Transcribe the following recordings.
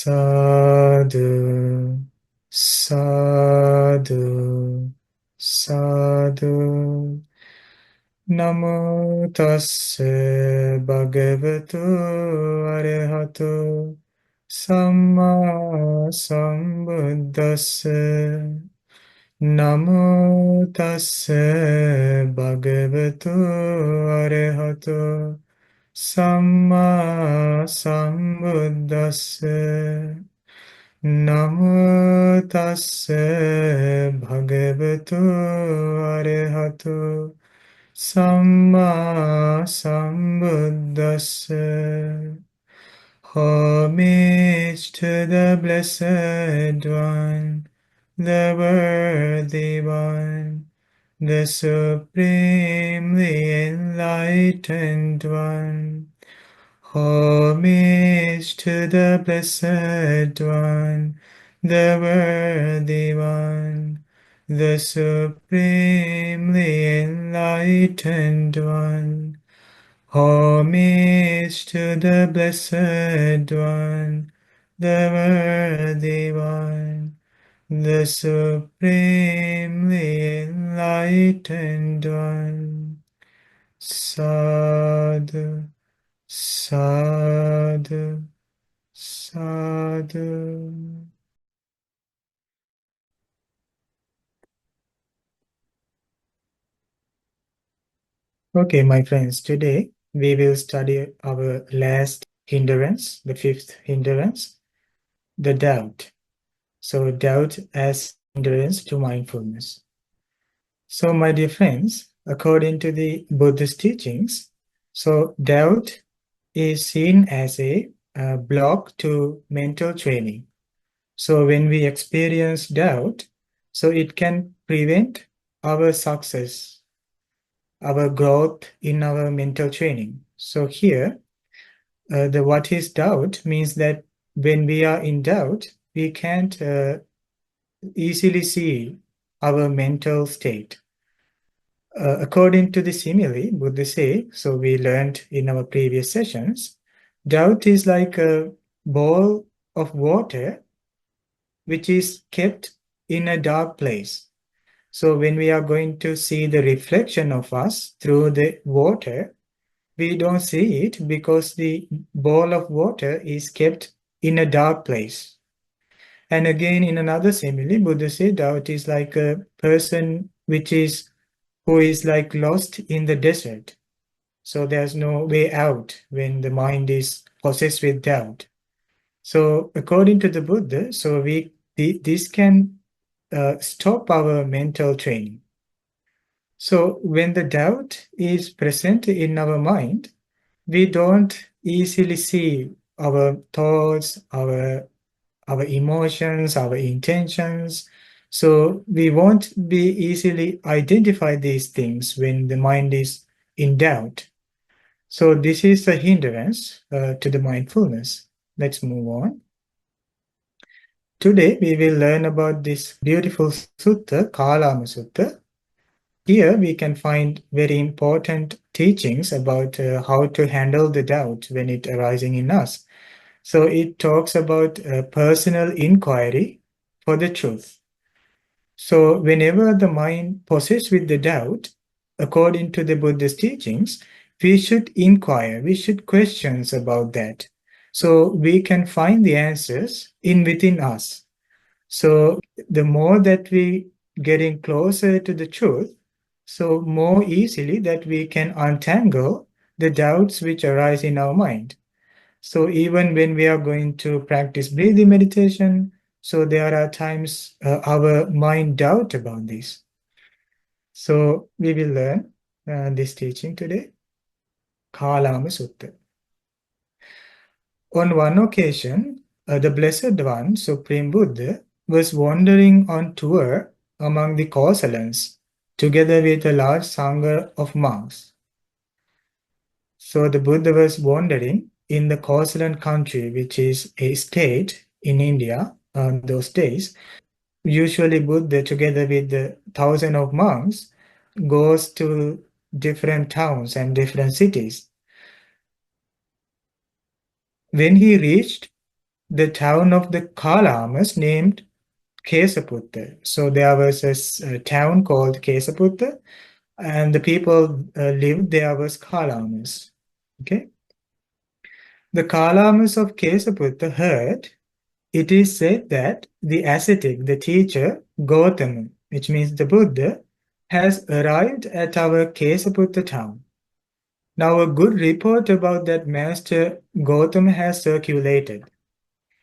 Sadhu, sadhu, sadhu. Namo tassa bhagavato arahato samma sambuddhassa. Namo tassa bhagavato arahato samma sambuddhassa. Namo tassa bhagavato arahato samma sambuddhassa. Homage to the Blessed One, the Worthy One, the Supremely Enlightened One. Homage to the Blessed One, the Worthy One, the Supremely Enlightened One. Homage to the Blessed One, the Worthy One, the Supremely Enlightened One. Sadhu, sadhu, sadhu. Okay, my friends, today we will study our last hindrance, the fifth hindrance, the doubt. So, doubt as hindrance to mindfulness. So, my dear friends, according to the Buddhist teachings, so doubt is seen as a block to mental training. So, when we experience doubt, so it can prevent our success, our growth in our mental training. So here, the what is doubt means that when we are in doubt, we can't easily see our mental state. According to the simile, Buddha say, so we learned in our previous sessions, doubt is like a ball of water which is kept in a dark place. So when we are going to see the reflection of us through the water, we don't see it because the ball of water is kept in a dark place. And again, in another simile, Buddha said doubt is like a person who is like lost in the desert. So there's no way out when the mind is possessed with doubt. So according to the Buddha, so this can stop our mental training. So when the doubt is present in our mind, we don't easily see our thoughts, our emotions, our intentions. So we won't be easily identify these things when the mind is in doubt. So this is a hindrance to the mindfulness. Let's move on. Today we will learn about this beautiful sutta, Kalama Sutta. Here we can find very important teachings about how to handle the doubt when it arising in us. So it talks about personal inquiry for the truth. So whenever the mind possessed with the doubt, according to the Buddhist teachings, we should inquire, we should question about that. So we can find the answers in within us. So the more that we getting closer to the truth, so more easily that we can untangle the doubts which arise in our mind. So even when we are going to practice breathing meditation, so there are times our mind doubt about this. So we will learn this teaching today, Kalama Sutta. On one occasion, the Blessed One, Supreme Buddha, was wandering on tour among the Kosalans, together with a large sangha of monks. So the Buddha was wandering in the Kosalan country, which is a state in India those days. Usually Buddha, together with the thousand of monks, goes to different towns and different cities. When he reached the town of the Kalamas named Kesaputta. So there was a town called Kesaputta, and the people lived there was Kalamas. Okay. The Kalamas of Kesaputta heard it is said that the ascetic, the teacher, Gautama, which means the Buddha, has arrived at our Kesaputta town. Now, a good report about that master Gautama has circulated.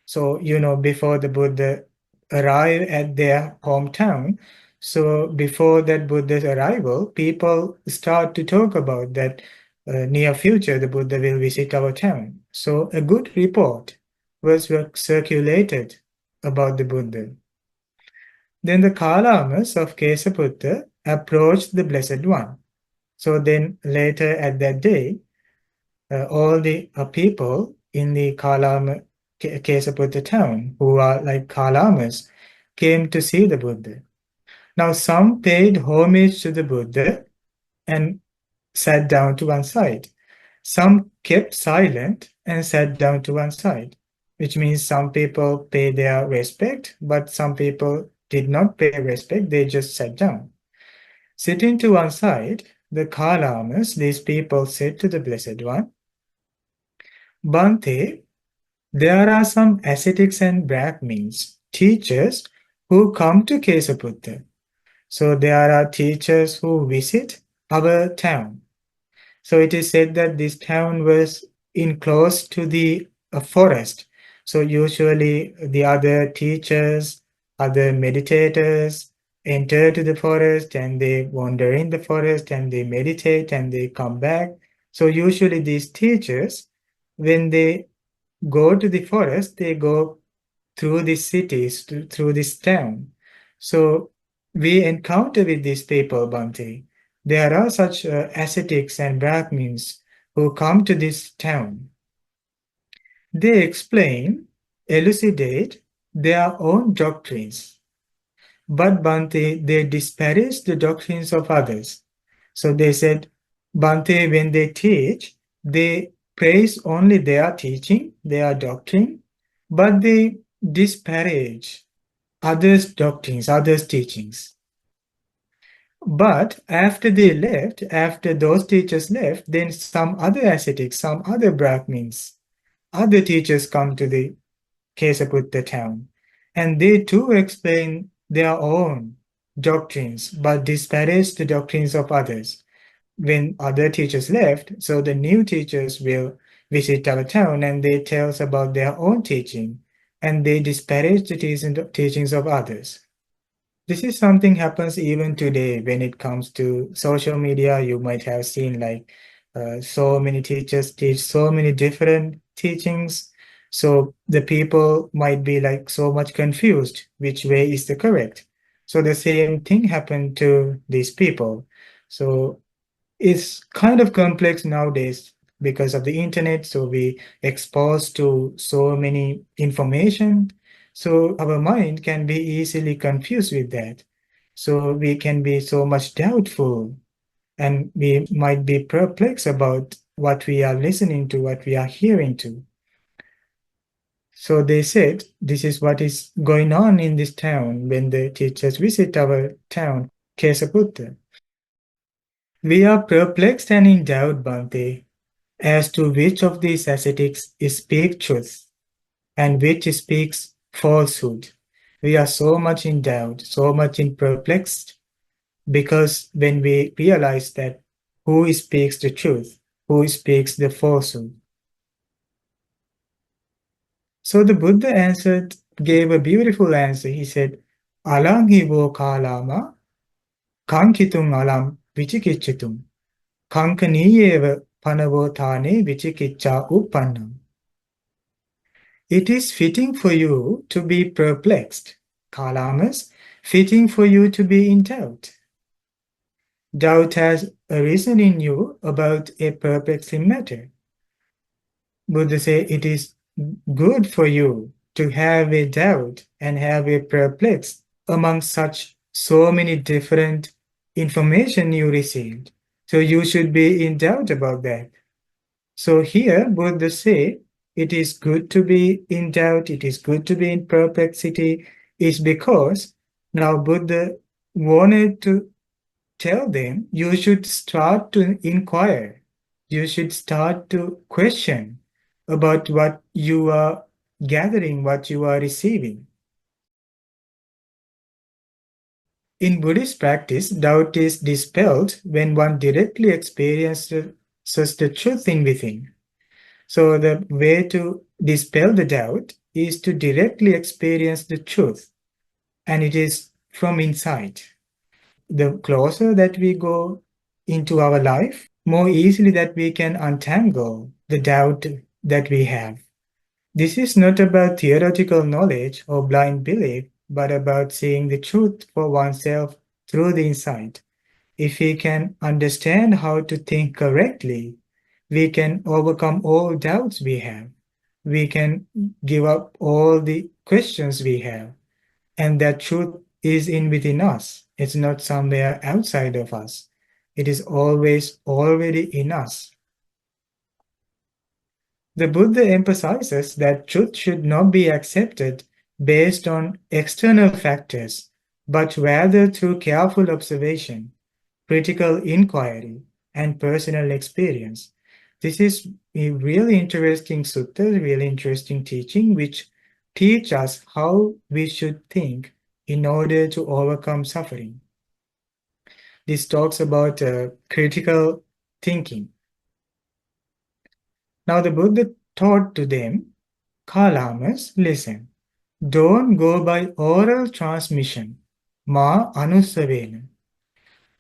So, before the Buddha arrived at their hometown, so before that Buddha's arrival, people start to talk about that near future the Buddha will visit our town. So, a good report was circulated about the Buddha. Then the Kalamas of Kesaputta approached the Blessed One. So then later at that day, all the people in the Kesaputta town, who are like Kalamas, came to see the Buddha. Now some paid homage to the Buddha and sat down to one side. Some kept silent and sat down to one side, which means some people pay their respect, but some people did not pay respect, they just sat down. Sitting to one side, the Kalamas, these people said to the Blessed One, Bhante, there are some ascetics and Brahmins, teachers who come to Kesaputta. So there are teachers who visit our town. So it is said that this town was in close to the forest. So usually the other teachers, other meditators enter to the forest and they wander in the forest and they meditate and they come back. So usually these teachers, when they go to the forest, they go through these cities, through this town. So we encounter with these people, Bhante. There are such ascetics and Brahmins who come to this town. They explain, elucidate their own doctrines. But Bhante, they disparage the doctrines of others. So they said, Bhante, when they teach, they praise only their teaching, their doctrine, but they disparage others' doctrines, others' teachings. But after they left, after those teachers left, then some other ascetics, some other Brahmins, other teachers come to the Kesaputta town, and they too explain their own doctrines, but disparage the doctrines of others. When other teachers left, so the new teachers will visit our town and they tell us about their own teaching, and they disparage the teachings of others. This is something happens even today when it comes to social media. You might have seen like so many teachers teach so many different teachings. So the people might be like so much confused which way is the correct. So the same thing happened to these people. So it's kind of complex nowadays because of the internet. So we exposed to so many information. So our mind can be easily confused with that. So we can be so much doubtful and we might be perplexed about what we are listening to, what we are hearing to. So they said, this is what is going on in this town when the teachers visit our town, Kesaputta. We are perplexed and in doubt, Bhante, as to which of these ascetics speak truth and which speaks falsehood. We are so much in doubt, so much in perplexed, because when we realize that who speaks the truth, who speaks the falsehood. So the Buddha answered, gave a beautiful answer. He said, Alang hivo kalama, kankitum alam vichikichitum, kankaniyeva panavotane vichikicha uppannam. It is fitting for you to be perplexed, Kalamas, fitting for you to be in doubt. Doubt has arisen in you about a perplexing matter. Buddha says it is good for you to have a doubt and have a perplex among such so many different information you received. So you should be in doubt about that. So here Buddha say it is good to be in doubt, it is good to be in perplexity, is because now Buddha wanted to tell them you should start to inquire, you should start to question about what you are gathering, what you are receiving. In Buddhist practice, doubt is dispelled when one directly experiences the truth in within. So the way to dispel the doubt is to directly experience the truth, and it is from inside. The closer that we go into our life, more easily that we can untangle the doubt that we have. This is not about theoretical knowledge or blind belief, but about seeing the truth for oneself through the insight. If we can understand how to think correctly, we can overcome all doubts we have. We can give up all the questions we have. And that truth is in within us. It's not somewhere outside of us. It is always already in us. The Buddha emphasizes that truth should not be accepted based on external factors, but rather through careful observation, critical inquiry, and personal experience. This is a really interesting sutta, really interesting teaching, which teach us how we should think in order to overcome suffering. This talks about critical thinking. Now the Buddha taught to them, Kalamas, listen, don't go by oral transmission, ma anusavena.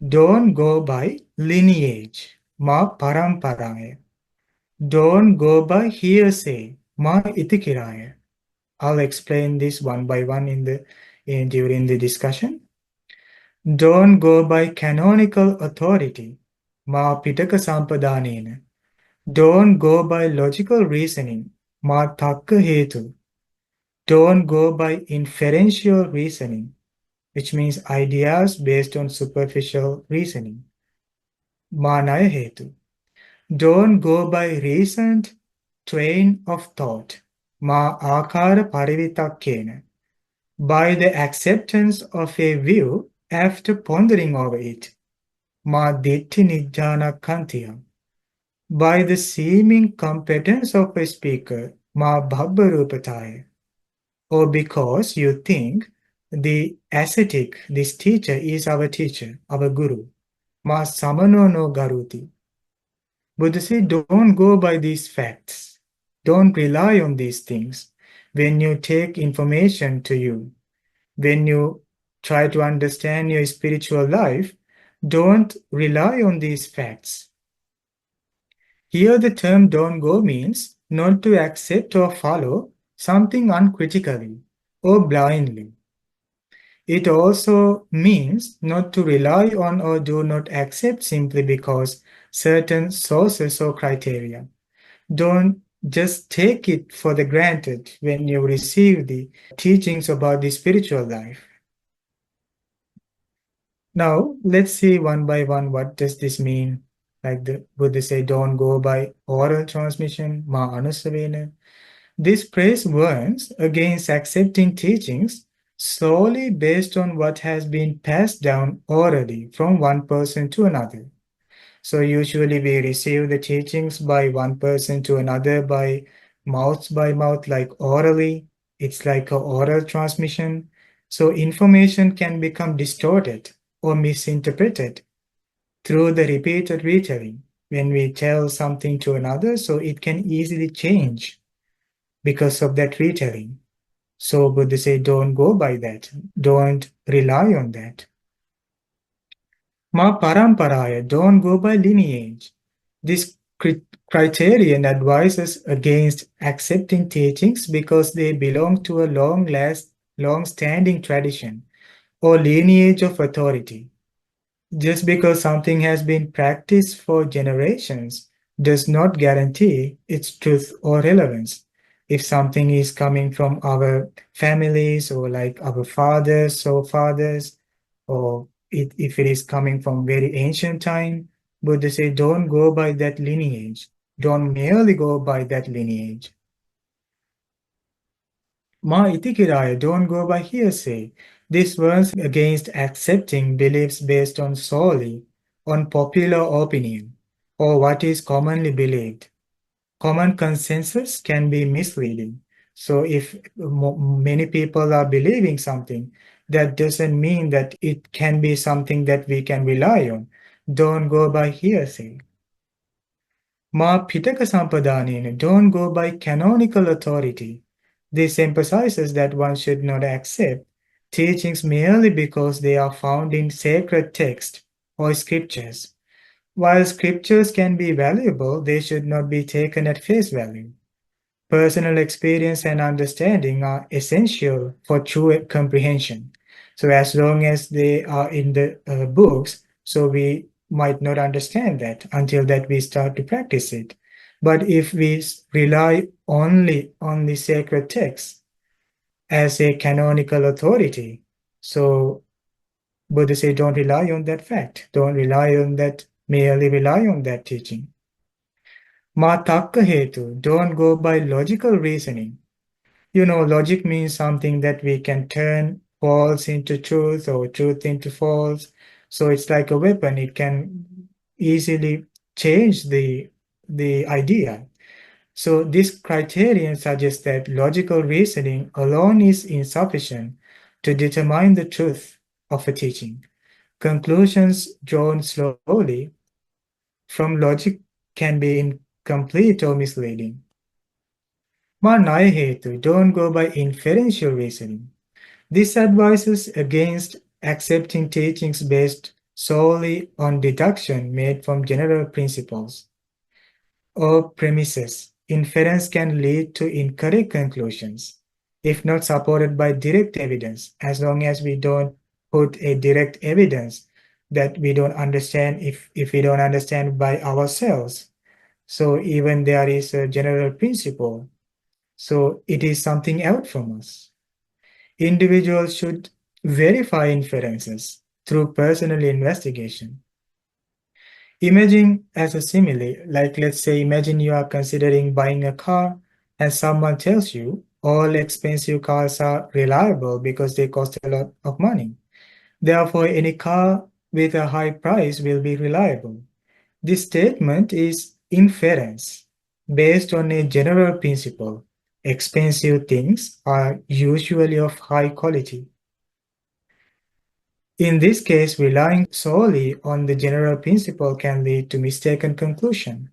Don't go by lineage, ma paramparaya. Don't go by hearsay, ma itikiraya. I'll explain this one by one during the discussion. Don't go by canonical authority, ma pitaka sampadhanena. Don't go by logical reasoning, ma takka hetu. Don't go by inferential reasoning, which means ideas based on superficial reasoning, ma naya hetu. Don't go by recent train of thought, ma akara parivitakkena, by the acceptance of a view after pondering over it, ma ditti nijjana kantiya, by the seeming competence of a speaker, ma bhabbarupataya, or because you think the ascetic, this teacher, is our teacher, our guru, ma samano no garuti. Buddha said, don't go by these facts. Don't rely on these things. When you take information to you, when you try to understand your spiritual life, don't rely on these facts. Here the term don't go means not to accept or follow something uncritically or blindly. It also means not to rely on or do not accept simply because certain sources or criteria. Don't just take it for the granted when you receive the teachings about the spiritual life. Now, let's see one by one what does this mean. Like the Buddha say, don't go by oral transmission, ma anusavena. This praise warns against accepting teachings solely based on what has been passed down orally from one person to another. So usually we receive the teachings by one person to another by mouth, like orally. It's like a oral transmission. So information can become distorted or misinterpreted through the repeated retelling. When we tell something to another, so it can easily change because of that retelling. So Buddha say, don't go by that. Don't rely on that. Ma paramparaya, don't go by lineage. This criterion advises against accepting teachings because they belong to a long-standing tradition or lineage of authority. Just because something has been practiced for generations does not guarantee its truth or relevance. If something is coming from our families or like our fathers, or if it is coming from very ancient time, Buddha say don't go by that lineage. Don't merely go by that lineage. Ma itikiraya, don't go by hearsay. This warns against accepting beliefs based on solely on popular opinion or what is commonly believed. Common consensus can be misleading. So if many people are believing something, that doesn't mean that it can be something that we can rely on. Don't go by hearsay. Ma Pitaka Sampadhanena, don't go by canonical authority. This emphasizes that one should not accept teachings merely because they are found in sacred text or scriptures. While scriptures can be valuable, they should not be taken at face value. Personal experience and understanding are essential for true comprehension. So as long as they are in the books, so we might not understand that until that we start to practice it. But if we rely only on the sacred text as a canonical authority, so Buddha say don't rely on that fact, don't rely on that, merely rely on that teaching. Ma takka hetu, don't go by logical reasoning. Logic means something that we can turn false into truth or truth into false. So it's like a weapon. It can easily change the idea. So this criterion suggests that logical reasoning alone is insufficient to determine the truth of a teaching. Conclusions drawn slowly from logic can be incomplete or misleading. Ma hetu, don't go by inferential reasoning. This advises against accepting teachings based solely on deduction made from general principles or premises. Inference can lead to incorrect conclusions if not supported by direct evidence, as long as we don't put a direct evidence that we don't understand if we don't understand by ourselves. So even there is a general principle, so it is something out from us. Individuals should verify inferences through personal investigation. Imagine as a simile, like let's say, imagine you are considering buying a car and someone tells you all expensive cars are reliable because they cost a lot of money. Therefore, any car with a high price will be reliable. This statement is inference based on a general principle. Expensive things are usually of high quality. In this case, relying solely on the general principle can lead to mistaken conclusion.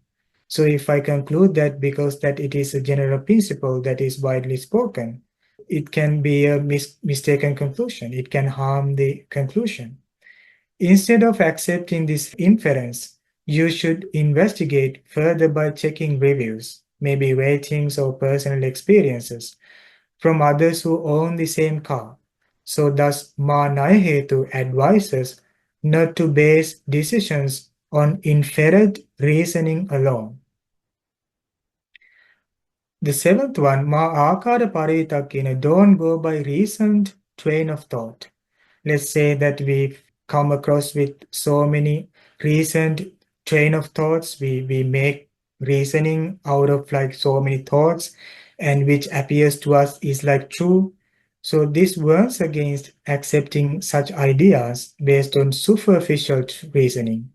So if I conclude that because that it is a general principle that is widely spoken, it can be a mistaken conclusion. It can harm the conclusion. Instead of accepting this inference, you should investigate further by checking reviews, maybe ratings or personal experiences from others who own the same car. So thus Ma Nayahetu advises not to base decisions on inferred reasoning alone. The seventh one, Ma Akara Paritakina, don't go by reasoned train of thought. Let's say that we've come across with so many reasoned train of thoughts. We make reasoning out of like so many thoughts and which appears to us is like true. So this warns against accepting such ideas based on superficial reasoning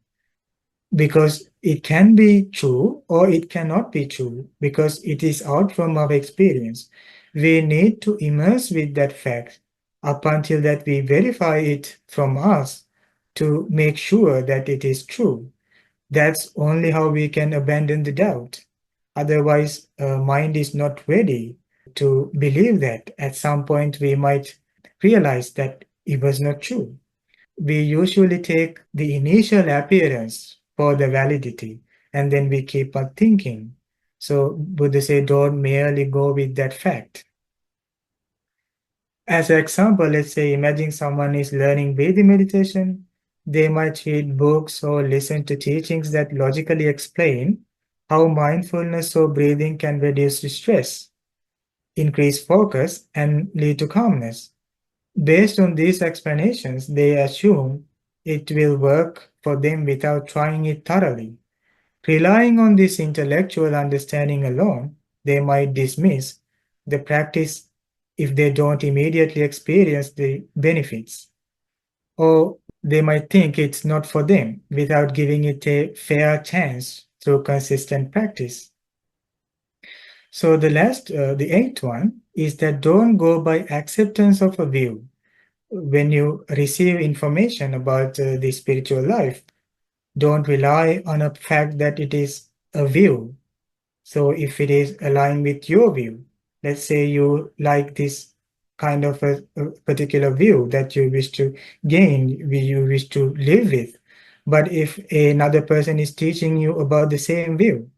because it can be true or it cannot be true because it is out from our experience. We need to immerse with that fact up until that we verify it from us to make sure that it is true. That's only how we can abandon the doubt. Otherwise, mind is not ready to believe that at some point we might realize that it was not true. We usually take the initial appearance for the validity and then we keep on thinking. So Buddha say don't merely go with that fact. As an example, let's say imagine someone is learning breathing meditation. They might read books or listen to teachings that logically explain how mindfulness or breathing can reduce stress, increase focus, and lead to calmness. Based on these explanations, they assume it will work for them without trying it thoroughly. Relying on this intellectual understanding alone, they might dismiss the practice if they don't immediately experience the benefits. Or they might think it's not for them without giving it a fair chance through consistent practice. So the eighth one is that don't go by acceptance of a view. When you receive information about the spiritual life, don't rely on a fact that it is a view. So if it is aligned with your view, let's say you like this kind of a particular view that you wish to gain, you wish to live with. But if another person is teaching you about the same view,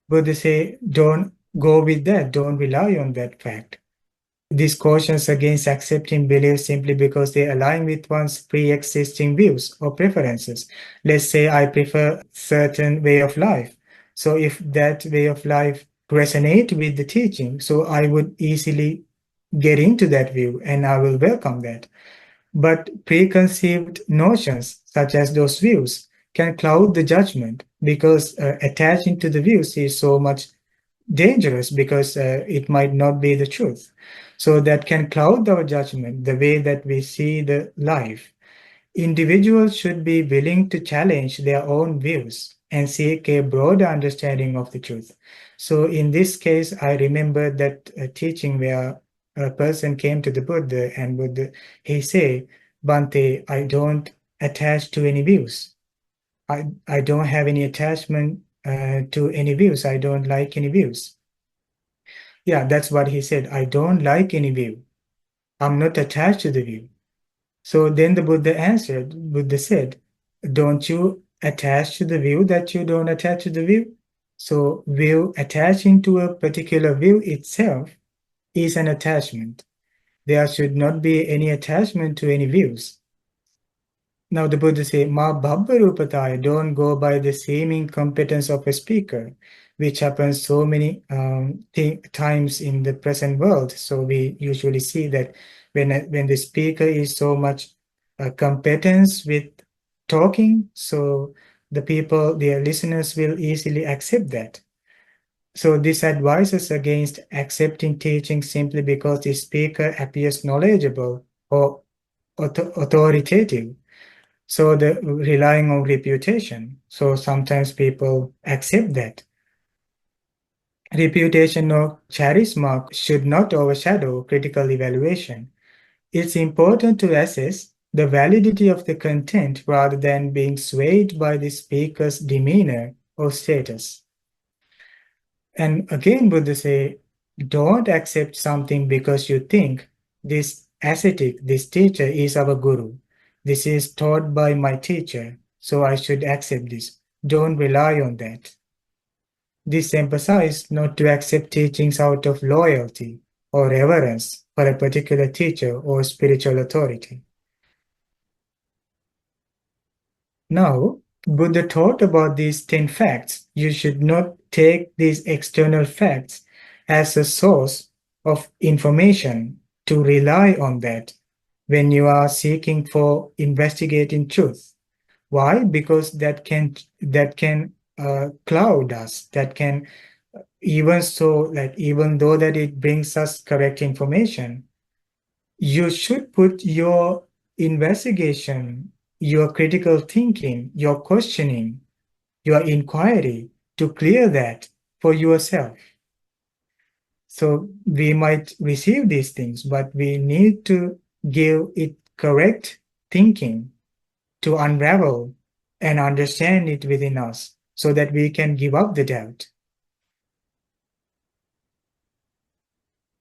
but they say don't go with that, don't rely on that fact. This cautions against accepting beliefs simply because they align with one's pre-existing views or preferences. Let's say I prefer certain way of life. So if that way of life resonate with the teaching, so I would easily get into that view and I will welcome that. But preconceived notions, such as those views, can cloud the judgment because attaching to the views is so much dangerous because it might not be the truth. So that can cloud our judgment, the way that we see the life. Individuals should be willing to challenge their own views and seek a broader understanding of the truth. So in this case, I remember that teaching where a person came to the Buddha and Buddha, he said, Bante, I don't attach to any views. I don't have any attachment to any views. I don't like any views. Yeah, that's what he said. I don't like any view. I'm not attached to the view. So then the Buddha answered, Buddha said, don't you attach to the view that you don't attach to the view? So view attaching to a particular view itself is an attachment. There should not be any attachment to any views. Now the Buddha said, Ma Bhabbarupataya, don't go by the seeming competence of a speaker, which happens so many times in the present world. So we usually see that when the speaker is so much competence with talking, so the people, their listeners will easily accept that. So this advises against accepting teaching simply because the speaker appears knowledgeable or authoritative. So the relying on reputation. So sometimes people accept that. Reputation or charisma should not overshadow critical evaluation. It's important to assess the validity of the content rather than being swayed by the speaker's demeanor or status. And again, Buddha say, don't accept something because you think this ascetic, this teacher is our guru. This is taught by my teacher, so I should accept this. Don't rely on that. This emphasizes not to accept teachings out of loyalty or reverence for a particular teacher or spiritual authority. Now, Buddha taught about these 10 facts. You should not take these external facts as a source of information to rely on that when you are seeking for investigating truth. Why? Because that can cloud us. That can even so like even though that it brings us correct information, you should put your investigation, your critical thinking, your questioning, your inquiry to clear that for yourself. So we might receive these things, but we need to give it correct thinking to unravel and understand it within us so that we can give up the doubt.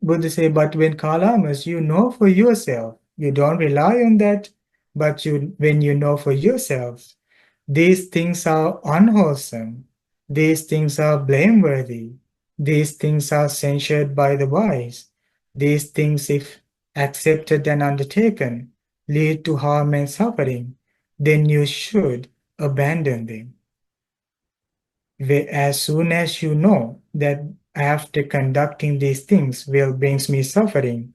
Buddha say, but when kalamas, you know for yourself. You don't rely on that, but when you know for yourself, these things are unwholesome. These things are blameworthy. These things are censured by the wise. These things, if accepted and undertaken, lead to harm and suffering, then you should abandon them. As soon as you know that after conducting these things will brings me suffering,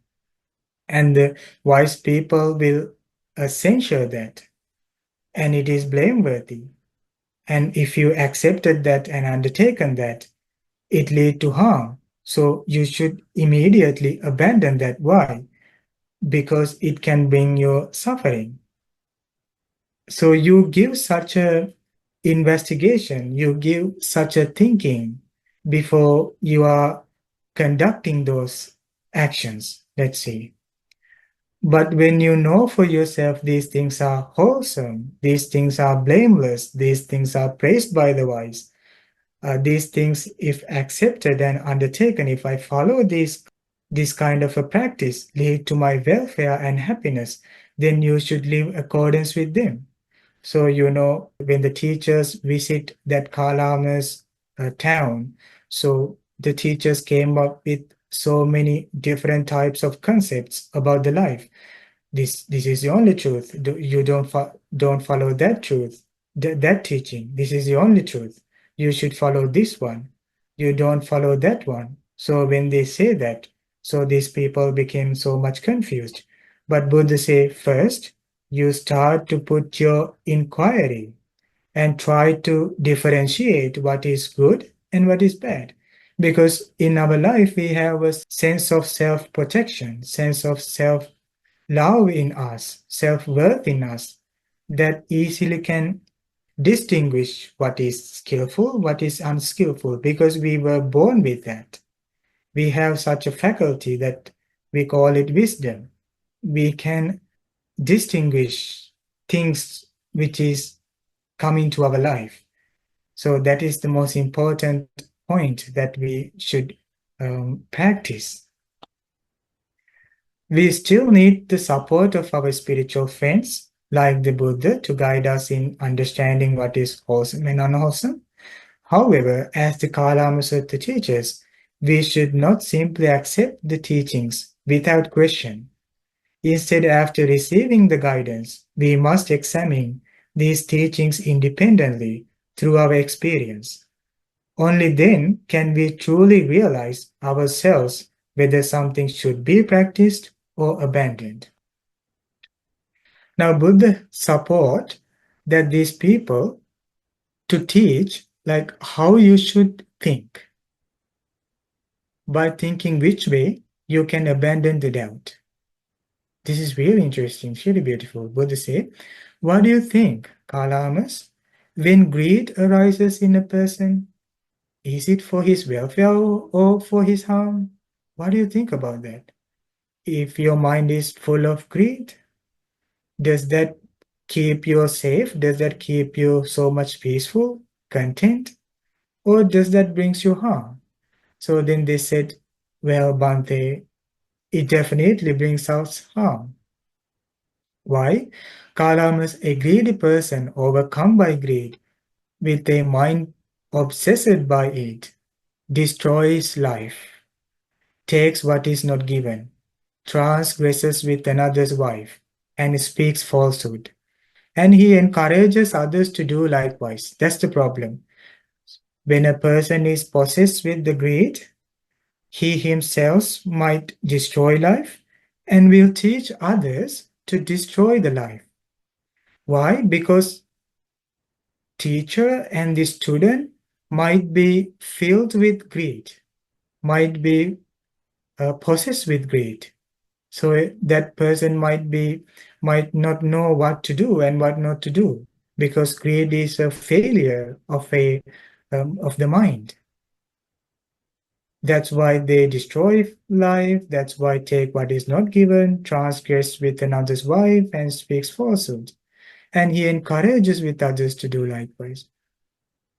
and the wise people will censure that, and it is blameworthy. And if you accepted that and undertaken that, it lead to harm. So you should immediately abandon that. Why? Because it can bring you suffering. So you give such a investigation, you give such a thinking before you are conducting those actions, let's say. But when you know for yourself these things are wholesome, these things are blameless, these things are praised by the wise, these things, if accepted and undertaken, if I follow this kind of a practice, lead to my welfare and happiness, then you should live accordance with them. So, when the teachers visit that Kalama's town, so the teachers came up with so many different types of concepts about the life. This is the only truth. You don't follow that truth, that teaching. This is the only truth. You should follow this one. You don't follow that one. So when they say that, so these people became so much confused. But Buddha say first, you start to put your inquiry and try to differentiate what is good and what is bad. Because in our life, we have a sense of self-protection, sense of self-love in us, self-worth in us, that easily can distinguish what is skillful, what is unskillful, because we were born with that. We have such a faculty that we call it wisdom. We can distinguish things which is coming to our life. So that is the most important point that we should practice. We still need the support of our spiritual friends, like the Buddha, to guide us in understanding what is wholesome and unwholesome. However, as the Kalama Sutta teaches, we should not simply accept the teachings without question. Instead, after receiving the guidance, we must examine these teachings independently through our experience. Only then can we truly realize ourselves whether something should be practiced or abandoned. Now, Buddha support that these people to teach like how you should think. By thinking which way you can abandon the doubt. This is really interesting, it's really beautiful. Buddha said, what do you think, Kalamas? When greed arises in a person, is it for his welfare or for his harm? What do you think about that? If your mind is full of greed, does that keep you safe? Does that keep you so much peaceful, content? Or does that brings you harm? So then they said, well, Bhante, it definitely brings us harm. Why? Kalamas, a greedy person overcome by greed, with a mind obsessed by it, destroys life, takes what is not given, transgresses with another's wife, and speaks falsehood. And he encourages others to do likewise. That's the problem. When a person is possessed with the greed, he himself might destroy life and will teach others to destroy the life. Why? Because teacher and the student might be filled with greed, might be possessed with greed. So that person might not know what to do and what not to do, because greed is a failure of the mind. That's why they destroy life. That's why take what is not given, transgress with another's wife, and speaks falsehood. And he encourages with others to do likewise.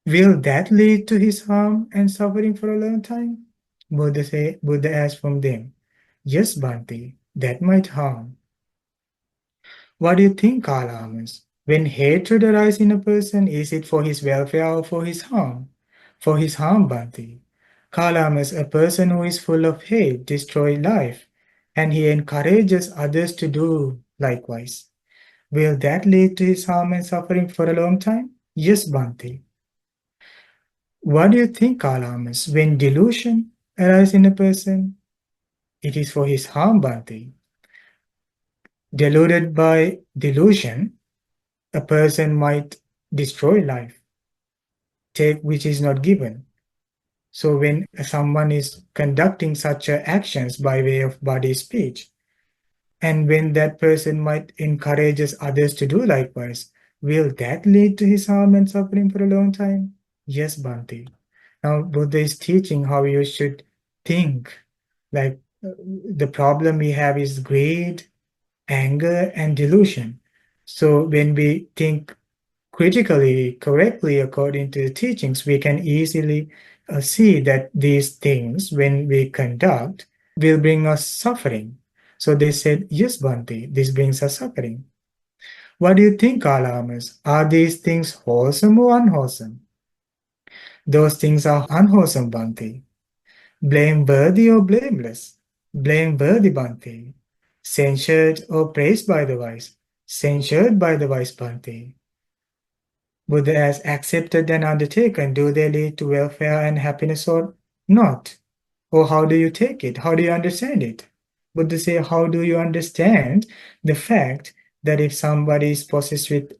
Will that lead to his harm and suffering for a long time? Buddha asked from them, yes, Bhante, that might harm. What do you think, Kalamas? When hatred arises in a person, is it for his welfare or for his harm? For his harm, Bhante. Kalamas, a person who is full of hate destroys life, and he encourages others to do likewise. Will that lead to his harm and suffering for a long time? Yes, Bhante. What do you think, Kalamas? When delusion arises in a person, it is for his harm, Bhante. Deluded by delusion, a person might destroy life, take which is not given, So when someone is conducting such actions by way of body speech, and when that person might encourages others to do likewise, will that lead to his harm and suffering for a long time? Yes, Bhante. Now, Buddha is teaching how you should think. Like the problem we have is greed, anger, and delusion. So when we think critically, correctly, according to the teachings, we can easily see that these things, when we conduct, will bring us suffering. So they said, yes, Bhante, this brings us suffering. What do you think, Alamas? Are these things wholesome or unwholesome? Those things are unwholesome, Bhante. Blameworthy or blameless? Blameworthy, Bhante. Censured or praised by the wise? Censured by the wise, Bhante. Buddha has accepted and undertaken, do they lead to welfare and happiness or not? Or how do you take it? How do you understand it? Buddha say, how do you understand the fact that if somebody is possessed with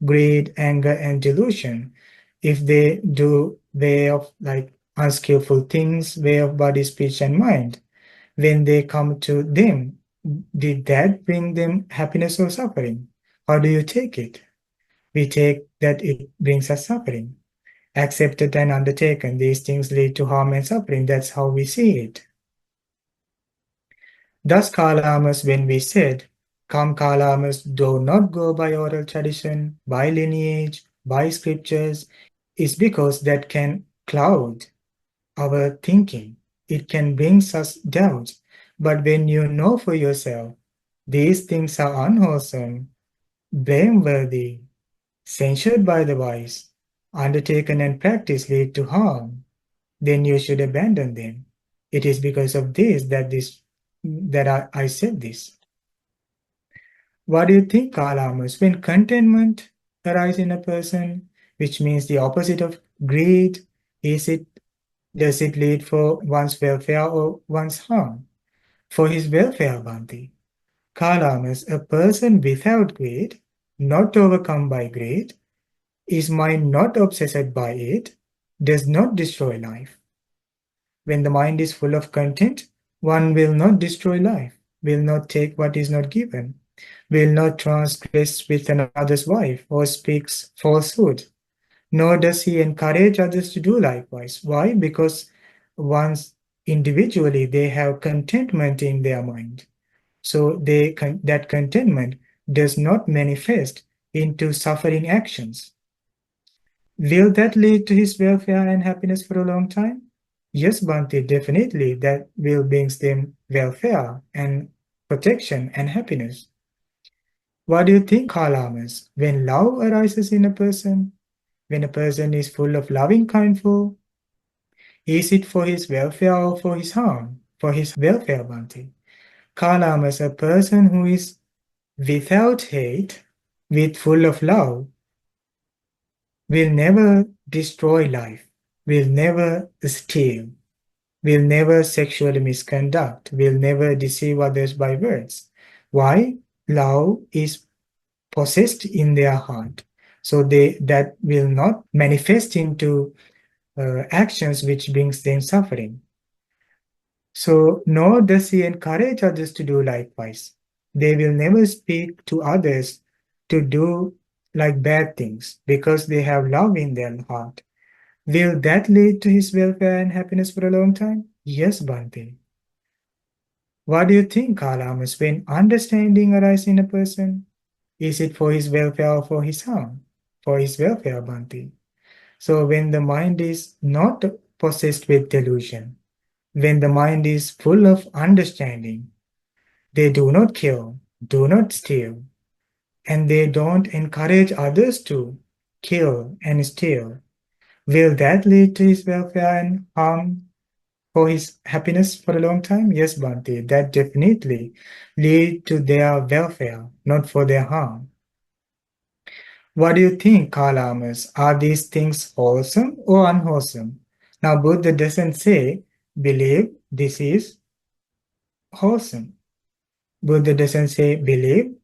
greed, anger, and delusion, if they do way of like unskillful things, way of body, speech, and mind, when they come to them, did that bring them happiness or suffering? How do you take it? We take that it brings us suffering. Accepted and undertaken, these things lead to harm and suffering. That's how we see it. Thus, Kalamas, when we said, come Kalamas, do not go by oral tradition, by lineage, by scriptures, is because that can cloud our thinking. It can bring us doubts. But when you know for yourself, these things are unwholesome, blameworthy, censured by the wise, undertaken and practiced lead to harm, then you should abandon them. It is because of this that I said this. What do you think, Kalamas? When contentment arises in a person, which means the opposite of greed, is it does it lead for one's welfare or one's harm? For his welfare, Bhante. Kalamas, a person without greed, not overcome by greed, is mind not obsessed by it, does not destroy life. When the mind is full of content, one will not destroy life, will not take what is not given, will not transgress with another's wife or speaks falsehood, nor does he encourage others to do likewise. Why? Because once individually they have contentment in their mind. So that contentment does not manifest into suffering actions. Will that lead to his welfare and happiness for a long time? Yes, Bhante, definitely that will brings them welfare and protection and happiness. What do you think, Kalamas? When love arises in a person, when a person is full of loving kindful, is it for his welfare or for his harm? For his welfare, Bhante. Kalamas, a person who is without hate, with full of love, will never destroy life, will never steal, will never sexually misconduct, will never deceive others by words. Why? Love is possessed in their heart. So that will not manifest into actions which brings them suffering. So nor does he encourage others to do likewise. They will never speak to others to do like bad things because they have love in their heart. Will that lead to his welfare and happiness for a long time? Yes, Bhante. What do you think, Kalamas, when understanding arises in a person? Is it for his welfare or for his harm? For his welfare, Bhante. So when the mind is not possessed with delusion, when the mind is full of understanding, they do not kill, do not steal, and they don't encourage others to kill and steal. Will that lead to his welfare and harm for his happiness for a long time? Yes, Bhante, that definitely lead to their welfare, not for their harm. What do you think, Kalamas? Are these things wholesome or unwholesome? Now, Buddha doesn't say, believe this is wholesome. Buddha doesn't say, believe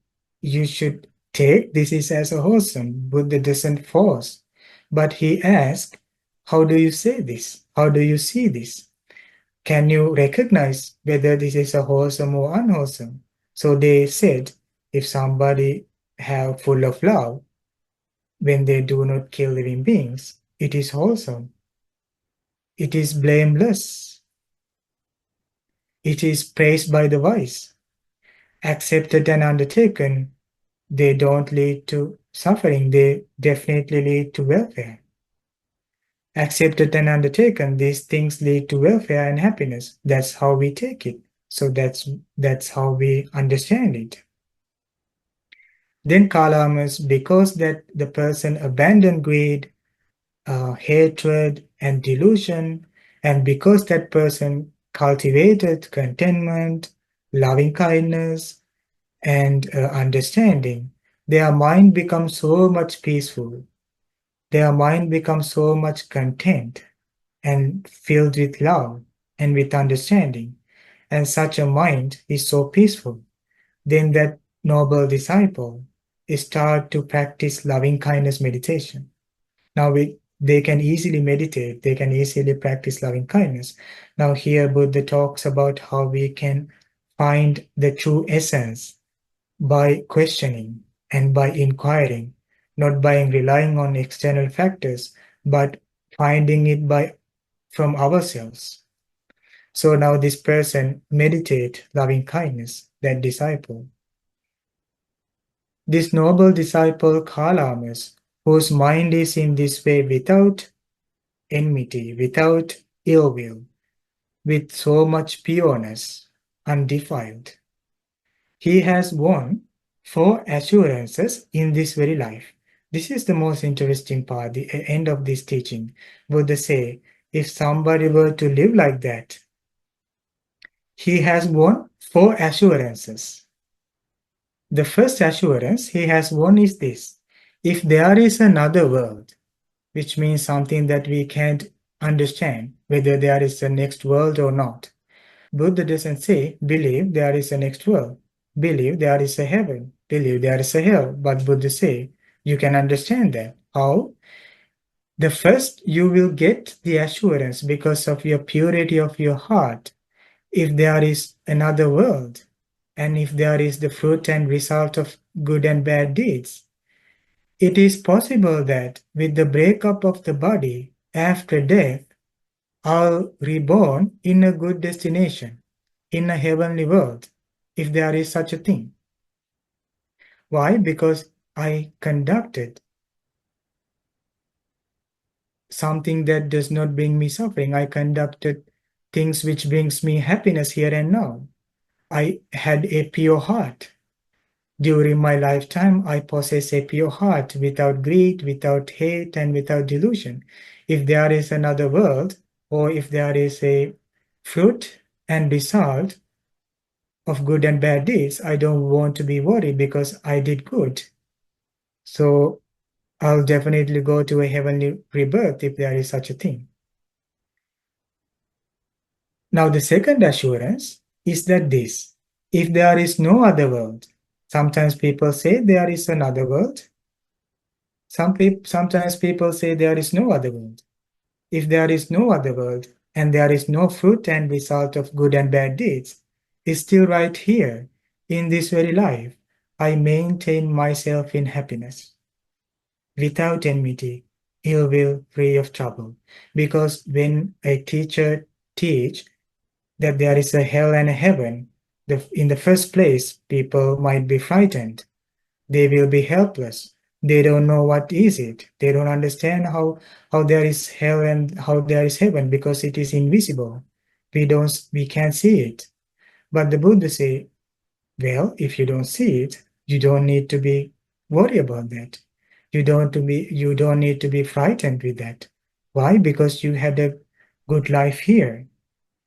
you should take this is as a wholesome. Buddha doesn't force, but he asks, How do you say this? How do you see this? Can you recognize whether this is a wholesome or unwholesome? So they said, if somebody have full of love, when they do not kill living beings, it is wholesome. It is blameless. It is praised by the wise. Accepted and undertaken, they don't lead to suffering, they definitely lead to welfare. Accepted and undertaken, these things lead to welfare and happiness. That's how we take it. So that's how we understand it. Then kalamas, because that the person abandoned greed, hatred, and delusion, and because that person cultivated contentment, loving kindness, and understanding, their mind becomes so much peaceful. Their mind becomes so much content and filled with love and with understanding. And such a mind is so peaceful. Then that noble disciple start to practice loving kindness meditation. Now they can easily meditate, they can easily practice loving kindness. Now here Buddha talks about how we can find the true essence by questioning and by inquiring, not by relying on external factors, but finding it by from ourselves. So now this person meditate loving kindness, that disciple. This noble disciple Kalamas, whose mind is in this way without enmity, without ill will, with so much pureness, undefiled. He has won 4 assurances in this very life. This is the most interesting part, the end of this teaching. Buddha say, if somebody were to live like that, he has won 4 assurances. The first assurance he has won is this: if there is another world, which means something that we can't understand, whether there is a next world or not. Buddha doesn't say, believe there is a next world, believe there is a heaven, believe there is a hell, but Buddha say, you can understand that. How? The first, you will get the assurance because of your purity of your heart, if there is another world, and if there is the fruit and result of good and bad deeds. It is possible that with the breakup of the body after death, I'll reborn in a good destination, in a heavenly world, if there is such a thing. Why? Because I conducted something that does not bring me suffering. I conducted things which brings me happiness here and now. I had a pure heart. During my lifetime, I possess a pure heart without greed, without hate, and without delusion. If there is another world, or if there is a fruit and result of good and bad deeds, I don't want to be worried because I did good. So I'll definitely go to a heavenly rebirth if there is such a thing. Now, the second assurance is that this: if there is no other world, sometimes people say there is another world. Sometimes people say there is no other world. If there is no other world and there is no fruit and result of good and bad deeds, it's still right here in this very life. I maintain myself in happiness, without enmity, ill will, free of trouble. Because when a teacher teach that there is a hell and a heaven, in the first place, people might be frightened. They will be helpless. They don't know what is it. They don't understand how there is hell and how there is heaven because it is invisible. We can't see it. But the Buddha say, well, if you don't see it, you don't need to be worried about that. You don't need to be frightened with that. Why? Because you had a good life here.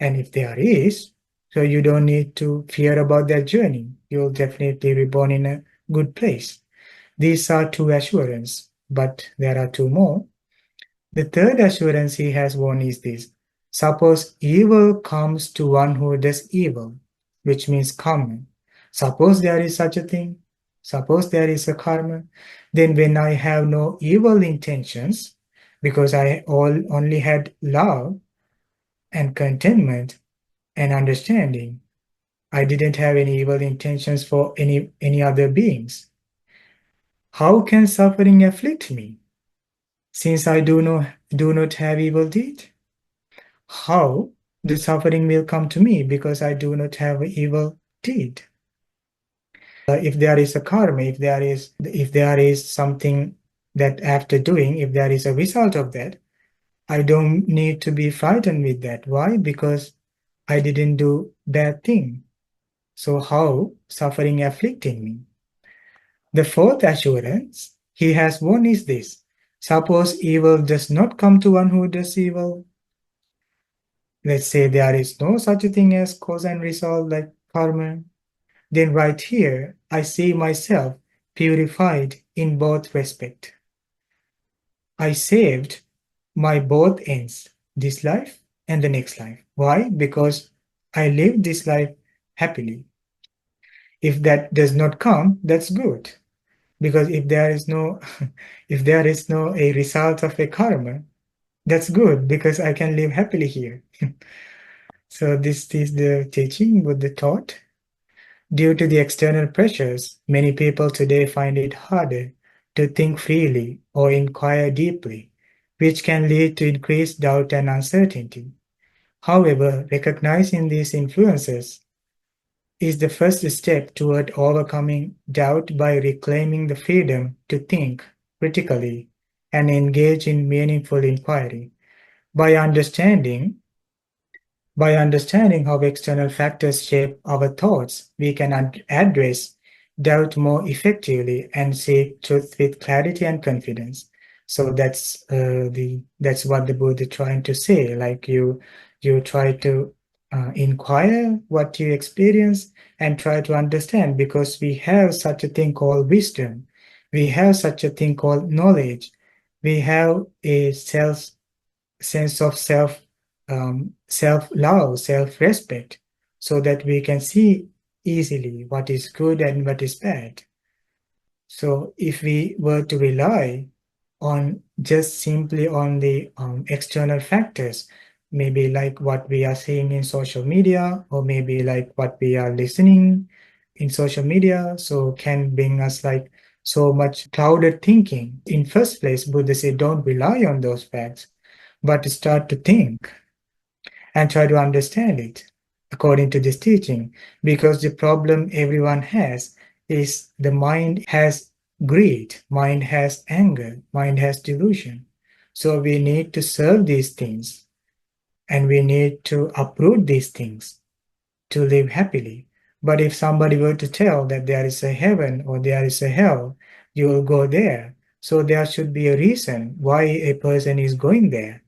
And if there is, so you don't need to fear about that journey. You'll definitely be born in a good place. These are 2 assurance, but there are 2 more. The third assurance he has won is this: suppose evil comes to one who does evil, which means karma. Suppose there is such a thing, suppose there is a karma, then when I have no evil intentions, because only had love and contentment and understanding. I didn't have any evil intentions for any other beings. How can suffering afflict me, since I do not have evil deed? How the suffering will come to me because I do not have evil deed? If there is a karma, if there is something that after doing, if there is a result of that, I don't need to be frightened with that. Why? Because I didn't do bad thing. So how suffering afflicting me? The fourth assurance he has won is this: suppose evil does not come to one who does evil. Let's say there is no such a thing as cause and result like karma. Then right here, I see myself purified in both respect. I saved my both ends, this life and the next life. Why? Because I live this life happily. If that does not come, that's good. Because if there is no if there is no a result of a karma, that's good because I can live happily here. So this is the teaching Buddha taught. Due to the external pressures, many people today find it harder to think freely or inquire deeply, which can lead to increased doubt and uncertainty. However, recognizing these influences is the first step toward overcoming doubt by reclaiming the freedom to think critically and engage in meaningful inquiry. By understanding By understanding how external factors shape our thoughts, we can address doubt more effectively and seek truth with clarity and confidence. So that's what the Buddha trying to say. Like you try to inquire what you experience and try to understand, because we have such a thing called wisdom, we have such a thing called knowledge, we have a sense of self-love, self-respect, so that we can see easily what is good and what is bad. So if we were to rely on just simply on the external factors, maybe like what we are seeing in social media, or maybe like what we are listening in social media, so can bring us like so much clouded thinking. In first place, Buddha said, don't rely on those facts, but start to think and try to understand it according to this teaching. Because the problem everyone has is the mind has greed, mind has anger, mind has delusion. So we need to serve these things and we need to uproot these things to live happily. But if somebody were to tell that there is a heaven or there is a hell, you will go there. So there should be a reason why a person is going there.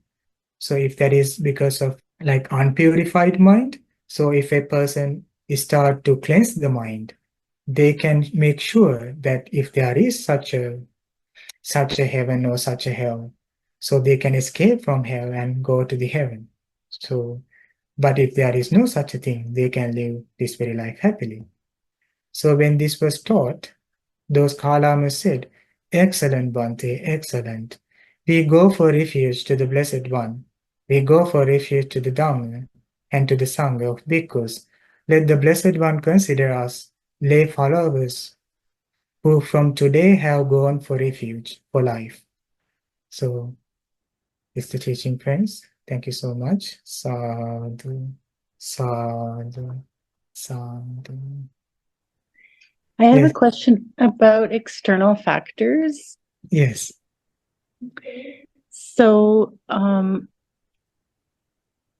So if that is because of like unpurified mind, so if a person start to cleanse the mind, they can make sure that if there is such a heaven or such a hell, so they can escape from hell and go to the heaven. So, but if there is no such a thing, they can live this very life happily. So when this was taught, those Kalamas said, excellent, Bhante, excellent. We go for refuge to the Blessed One. We go for refuge to the Dhamma and to the Sangha of bhikkhus. Let the Blessed One consider us lay followers who from today have gone for refuge for life. So, it's the teaching, friends. Thank you so much. Sadhu, sadhu, sadhu. I have a Yes, question about external factors. yes, So,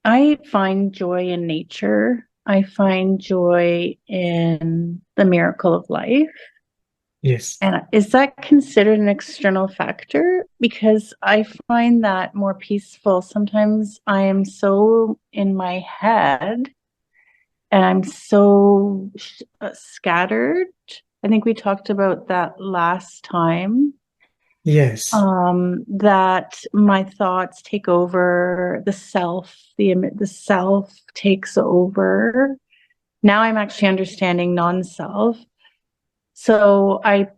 I find joy in nature. I find joy in the miracle of life. yes, And is that considered an external factor? Because I find that more peaceful. Sometimes I am so in my head and I'm so scattered. I think we talked about that last time. yes, That my thoughts take over the self, the self takes over. Now I'm actually understanding non-self. So I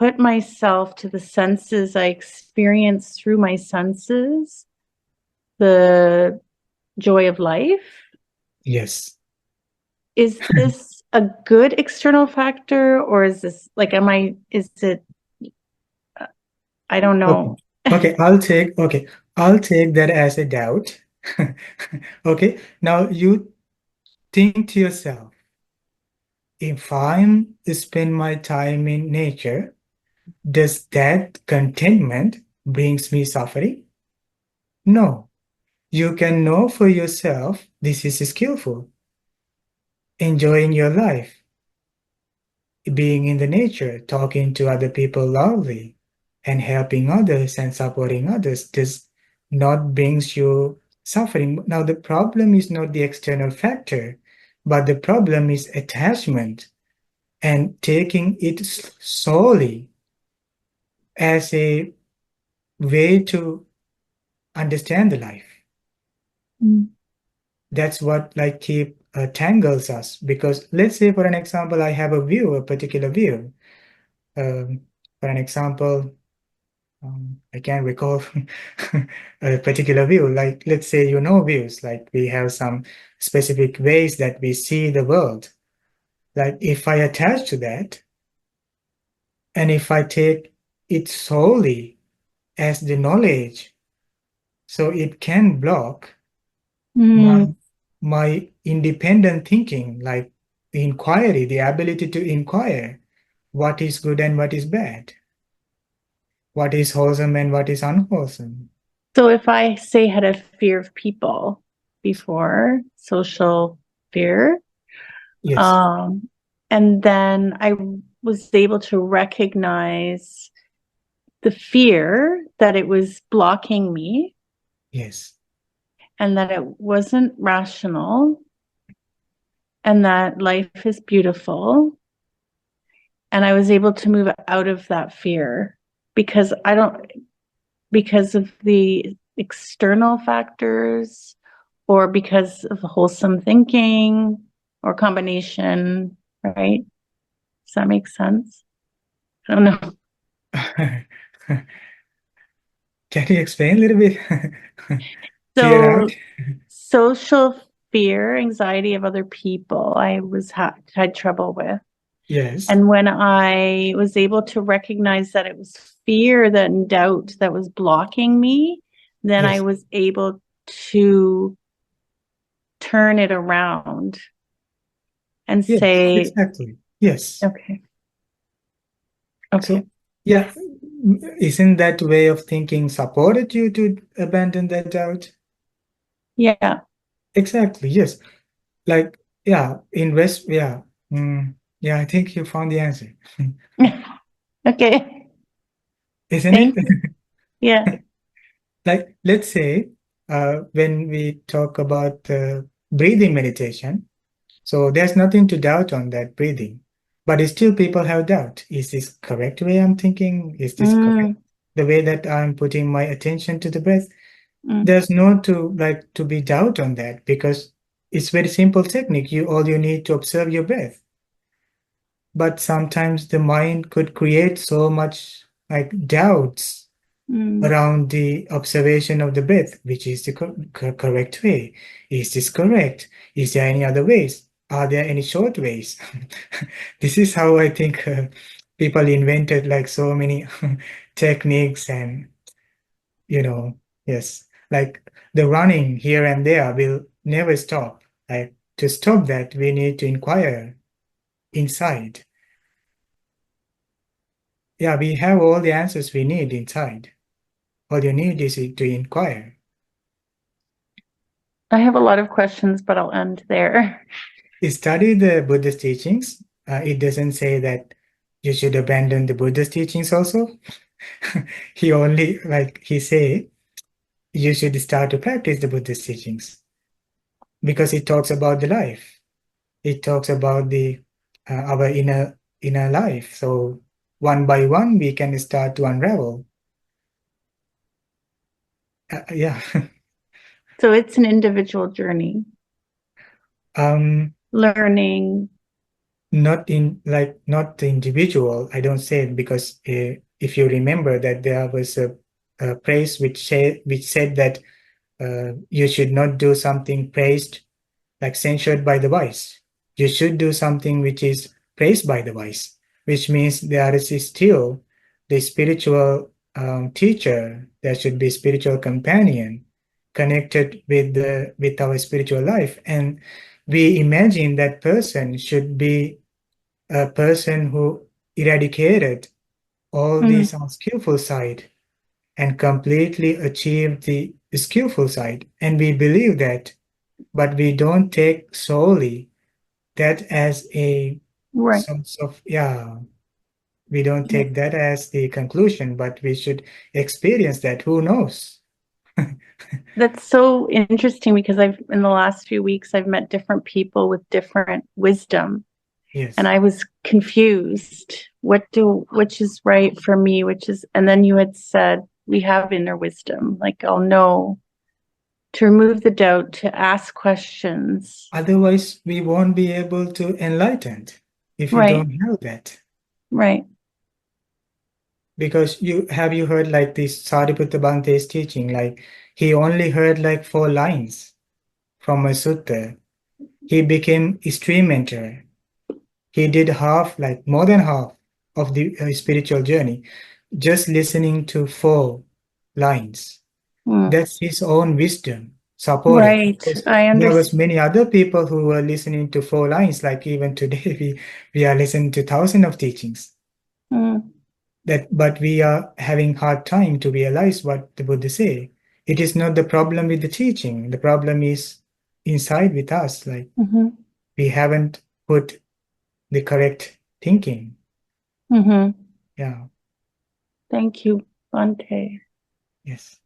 put myself to the senses, I experience through my senses the joy of life. Yes. Is this a good external factor, or is this like, is it, I don't Okay. know. I'll take that as a doubt. Okay. Now you think to yourself, if I'm spend my time in nature, does that contentment brings me suffering? No. You can know for yourself this is skillful, enjoying your life, being in the nature, talking to other people loudly, and helping others and supporting others does not brings you suffering. Now the problem is not the external factor, but the problem is attachment and taking it solely as a way to understand the life. Mm. That's what like keep tangles us, because let's say for an example I have a view, a particular view. For an example, I can't recall a particular view. Like, let's say, views, like we have some specific ways that we see the world. Like, if I attach to that, and if I take it solely as the knowledge, so it can block my Mm. my independent thinking, like the inquiry, the ability to inquire what is good and what is bad, what is wholesome and what is unwholesome. So if I say had a fear of people before, social fear, Yes, um, and then I was able to recognize the fear that it was blocking me yes, and that it wasn't rational and that life is beautiful. And I was able to move out of that fear because because of the external factors or because of wholesome thinking or combination, right? Does that make sense? I don't know. Can you explain a little bit? Clear out? So social fear, anxiety of other people, had trouble with. Yes, And when I was able to recognize that it was fear, that doubt that was blocking me, then I yes, was able to turn it around and yes, say, exactly. Yes. okay, okay. So, yeah, isn't that way of thinking supported you to abandon that doubt? Yeah. Exactly, yes. Like, yeah, invest, yeah. Yeah, I think you found the answer. Okay. Isn't it? Thank you. Yeah. Like, let's say, when we talk about breathing meditation, so there's nothing to doubt on that breathing. But still people have doubt. Is this correct way I'm thinking? Is this correct? Mm, The way that I'm putting my attention to the breath? mm, There's no to be doubt on that, because it's very simple technique. All you need to observe your breath. But sometimes the mind could create so much like doubts mm, around the observation of the breath, which is the correct way. Is this correct? Is there any other ways? Are there any short ways? This is how I think people invented like so many techniques, and you know, yes, like the running here and there will never stop. Like to stop that, we need to inquire inside. Yeah, we have all the answers we need inside. All you need is to inquire. I have a lot of questions, but I'll end there. Study the Buddhist teachings. It doesn't say that you should abandon the Buddhist teachings also. He only, like he say, you should start to practice the Buddhist teachings, because it talks about the life. It talks about the our inner life. So one by one, we can start to unravel. Yeah. So it's an individual journey, um, learning, not in like not the individual. I don't say it because if you remember that there was a praise which said that you should not do something praised like censured by the wise. You should do something which is praised by the wise, which means there is still the spiritual teacher. There should be spiritual companion connected with our spiritual life, and we imagine that person should be a person who eradicated all Mm, these unskillful side and completely achieved the skillful side. And we believe that, but we don't take solely that as a right. source of, yeah, we don't Yeah. take that as the conclusion, but we should experience that. Who knows? That's so interesting because in the last few weeks, I've met different people with different wisdom. And Yes. I was confused. Which is right for me, and then you had said we have inner wisdom. Like I'll know to remove the doubt, to ask questions. Otherwise, we won't be able to enlighten if you Right, don't have that. right. Because you heard like this Sariputta Bhante's teaching, like he only heard like 4 lines from a sutta. He became extreme mentor. He did half, like more than half of the spiritual journey, just listening to 4 lines. Mm. That's his own wisdom supported. Of Right. course, I there was understand. many other people who were listening to 4 lines, like even today we are listening to thousands of teachings. Mm. But we are having hard time to realize what the Buddha say. It is not the problem with the teaching. The problem is inside with us. Like Mm-hmm. we haven't put the correct thinking. Mm-hmm. Yeah. Thank you, Bante. Yes.